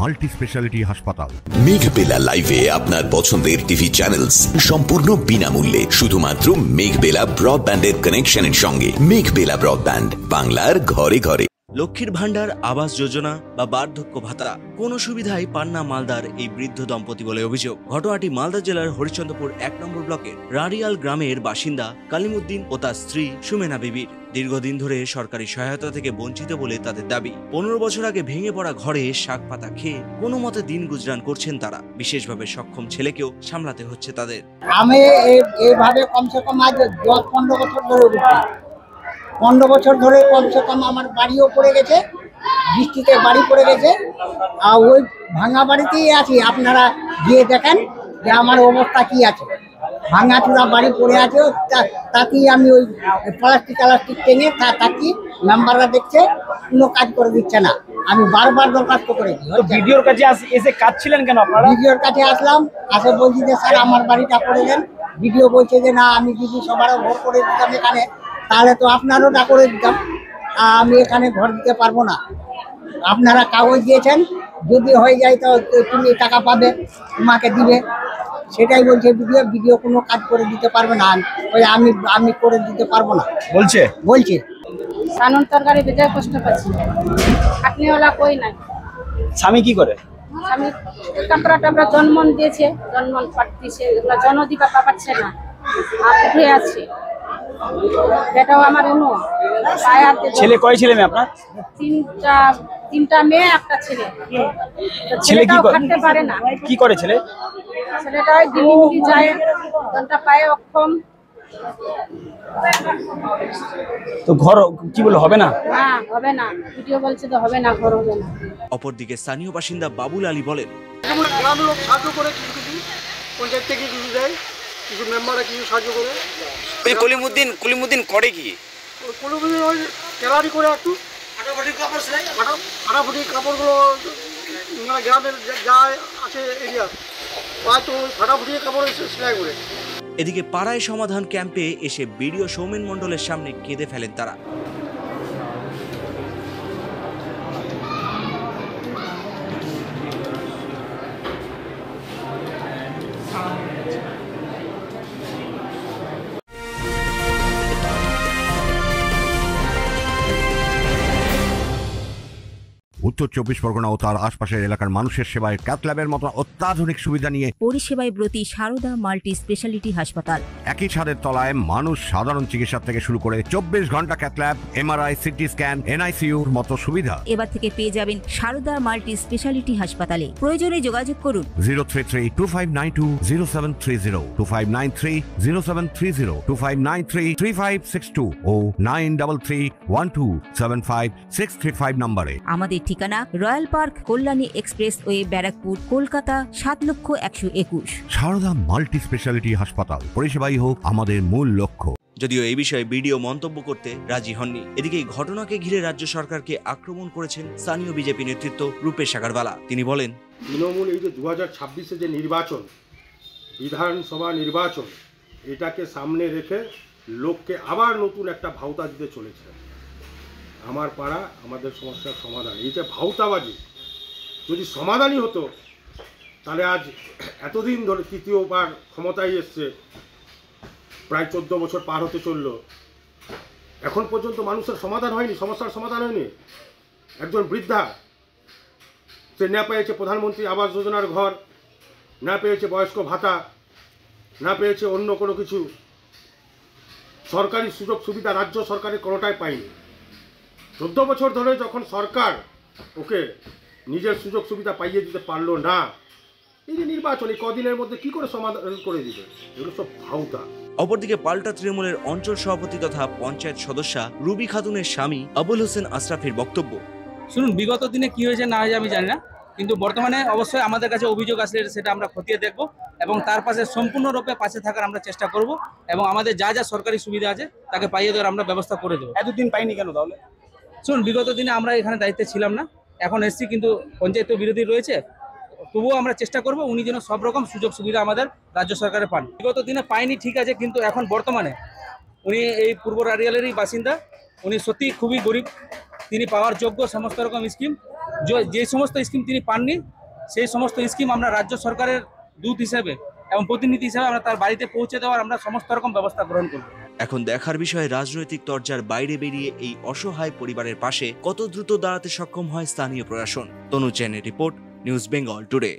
Multi speciality হাসপাতাল। মেঘবেলা লাইভে আপনার পছন্দের টিভি চ্যানেলস সম্পূর্ণ বিনামূল্যে, শুধুমাত্র মেঘবেলা ব্রডব্যান্ডের কানেকশনের সঙ্গে। মেঘবেলা ব্রডব্যান্ড, বাংলার ঘরে ঘরে। লক্ষ্মীর ভান্ডার, আবাস যোজনা বা বার্ধক্য ভাতা কোনো সুবিধাই পান না মালদার এই বৃদ্ধ দম্পতি বলে অভিযোগ। ঘটনাটি মালদা জেলার হরিচন্দ্রপুর ১ নম্বর ব্লকের রাড়িয়াল গ্রামের বাসিন্দা কালিমুদ্দিন ও তার স্ত্রী সুমেনা বিবির। দীর্ঘদিন ধরে সরকারি সহায়তা থেকে বঞ্চিত বলে তাদের দাবি। ১৫ বছর আগে ভেঙে পড়া ঘরে শাক পাতা খেয়ে কোনো মতে দিন গুজরান করছেন তারা। বিশেষভাবে সক্ষম ছেলেকেও সামলাতে হচ্ছে তাদের। আমি এইভাবে কমসে কম আজ ১০-১৫ বছর ধরে 15 বছর ধরে কমসে কম আমার বাড়িও পড়ে গেছে, বৃষ্টিতে বাড়ি পড়ে গেছে, আর ওই ভাঙা বাড়িতেই আছি। আপনারা গিয়ে দেখেন যে আমার অবস্থা কি আছে। ভাঙাচুরা বাড়ি পড়ে আছে, তাতেই আমি ওই প্লাস্টিক টেনে তাকি মেম্বাররা দেখছে, কোনো কাজ করে দিচ্ছে না। আমি বারবার দরখাস্ত করেছি। ভিডিওর কাছে এসে কাজ ছিলেন কেন আপনারা? ভিডিওর কাছে আসলাম, আসে বলছি যে স্যার আমার বাড়িটা করে দেন। ভিডিও বলছে যে না, আমি যদি সবারও ভোট করে দিতাম এখানে, তাহলে তো আপনারও না করে দিতাম, আমি এখানে ঘর দিতে পারবো না। আপনারা কাগজ দিয়েছেন, যদি হয়ে যায় তো তুমি টাকা পাবে, তোমাকে দিবে, সেটাই বলছে ভিডিও কোনো কাজ করে দিতে পারবে না। ওই আমি করে দিতে পারবো না বলছে। কানুন তরকারি বিজয় কষ্ট পাচ্ছি, খাটনিওয়ালা কই নাই। স্বামী কি করে? স্বামী কাপড়া জন্মন দিয়েছে, জন্মন পাঠিয়েছে, এগুলো জন দিবা পাচ্ছে না, উঠে আছে। বেটাও আমার ছেলে কয় ছেলে মেয়ে আপনার? তিনটা মেয়ে, একটা ছেলে। ছেলে কি করে? খাটতে পারে না। কি করে ছেলে? ছেলেটা দিল্লি যায়, ঘন্টা পায়ে অক্ষম। তো ঘর কি বলে হবে না? না, হবে না। ভিডিও বলছে তো হবে না, ঘর হবে না। অপরদিকে স্থানীয় বাসিন্দা বাবুল আলী বলেন, গ্রামের লোক সাহায্য করে, কিছু পঞ্চায়েত থেকে কিছু দেয়, কিছু মেম্বাররা কিছু সাহায্য করে। কলিমুদ্দিন করে কি? কলিমুদ্দিন ওই টেলারি করে, একটু ফাটাফুটি কাপড়গুলো মানে গ্রামের যা আছে এরিয়া, হয়তো ফাটাফুটি কাপড় সেলাই করে। এদিকে পাড়ায় সমাধান ক্যাম্পে এসে বিডিও সৌমেন মণ্ডলের সামনে কেঁদে ফেলেন তারা। উত্তর ২৪ পরগনা ও তার আশপাশের এলাকার মানুষের সেবায় ক্যাথল্যাবের মতো অত্যাধুনিক সুবিধা নিয়ে পরিষেবায় ব্রতী সারদা মাল্টি স্পেশালিটি হাসপাতাল। একই ছাদের তলায় মানুষ সাধারণ চিকিৎসা থেকে শুরু করে ২৪ ঘন্টা ক্যাথল্যাব, এমআরআই, সিটি স্ক্যান, এনআইসিইউর মতো সুবিধা এবার থেকে পেয়ে যাবেন সারদা মাল্টি স্পেশালিটি হাসপাতালে। প্রয়োজনে যোগাযোগ করুন 033-2592-0730, 2593-0730, 2593-3562 ও 9331275635 নম্বরে। আমাদের ঠিকানা royal park, Kalyani expressway, Barrackpore, Kolkata ৭,১২১। সারদা মাল্টি স্পেশালিটি হাসপাতাল, পরিষেবাই হোক আমাদের মূল লক্ষ্য। যদিও এই বিষয়ে বিডিও মন্তব্য করতে রাজি হননি। এদিকে এই ঘটনাকে ঘিরে রাজ্য সরকারকে আক্রমণ করেছেন স্থানীয় বিজেপি নেতৃত্ব রূপেশ আগারওয়ালা। তিনি বলেন, তৃণমূল এই যে 2026-এ যে নির্বাচন, বিধানসভা নির্বাচন, এটাকে সামনে রেখে লোককে আবার নতুন একটা ভাওতা দিতে চলেছে। আমার পাড়া আমাদের সমস্যার সমাধান, এই যে ভাওতাবাজি যদি সমাধানই হতো, তাহলে আজ এতদিন ধরে তৃতীয়বার ক্ষমতায় এসছে, প্রায় 14 বছর পার হতে চলল, এখন পর্যন্ত মানুষের সমাধান হয়নি, সমস্যার সমাধান হয়নি। একজন বৃদ্ধা, সে না পেয়েছে প্রধানমন্ত্রী আবাস যোজনার ঘর, না পেয়েছে বয়স্ক ভাতা, না পেয়েছে অন্য কোনো কিছু সরকারি সুযোগ সুবিধা, রাজ্য সরকারের কোনোটাই পায়নি। 14 বছর ধরে যখন সরকার ওকে নিজের সুযোগ সুবিধা পাইয়ে দিতে পারলো না, এই যে নির্বাচন, এই কদিনের মধ্যে কি করে সমাধান করে দিবে? এগুলো সব ভাওতা। অপরদিকে পাল্টা তৃণমূলের অঞ্চল সভাপতি তথা পঞ্চায়েত সদস্যা রুবি খাতুনের স্বামী আবুল হোসেন আশরাফের বক্তব্য। শুনুন, বিগত দিনে কি হয়েছে না হয়েছে আমি জানি না, কিন্তু বর্তমানে অবশ্যই আমাদের কাছে অভিযোগ আসলে সেটা আমরা খতিয়ে দেখব এবং তার পাশে সম্পূর্ণরূপে পাশে থাকার আমরা চেষ্টা করব এবং আমাদের যা যা সরকারি সুবিধা আছে তাকে পাইয়ে দেওয়ার আমরা ব্যবস্থা করে দেবো। এতদিন পাইনি কেন তাহলে? শুনুন, বিগত দিনে আমরা এখানে দায়িত্বে ছিলাম না, এখন এসছি, কিন্তু পঞ্চায়েত বিরোধী রয়েছে, তবুও আমরা চেষ্টা করব উনি যেন সব রকম সুযোগ সুবিধা আমাদের রাজ্য সরকারে পান। বিগত দিনে পায়নি ঠিক আছে, কিন্তু এখন বর্তমানে উনি এই পূর্ব রাড়িয়ালেরই বাসিন্দা, উনি সত্যি খুবই গরিব, তিনি পাওয়ার যোগ্য সমস্ত রকম স্কিম, যে সমস্ত স্কিম তিনি পাননি সেই সমস্ত স্কিম আমরা রাজ্য সরকারের দূত হিসেবে এবং প্রতিনিধি হিসেবে আমরা তার বাড়িতে পৌঁছে দেওয়ার আমরা সমস্ত রকম ব্যবস্থা গ্রহণ করব। এখন দেখার বিষয় রাজনৈতিক তরজার বাইরে বেরিয়ে এই অসহায় পরিবারের পাশে কত দ্রুত দাঁড়াতে সক্ষম হয় স্থানীয় প্রশাসন। তনু জেনের রিপোর্ট, নিউজ বেঙ্গল টুডে।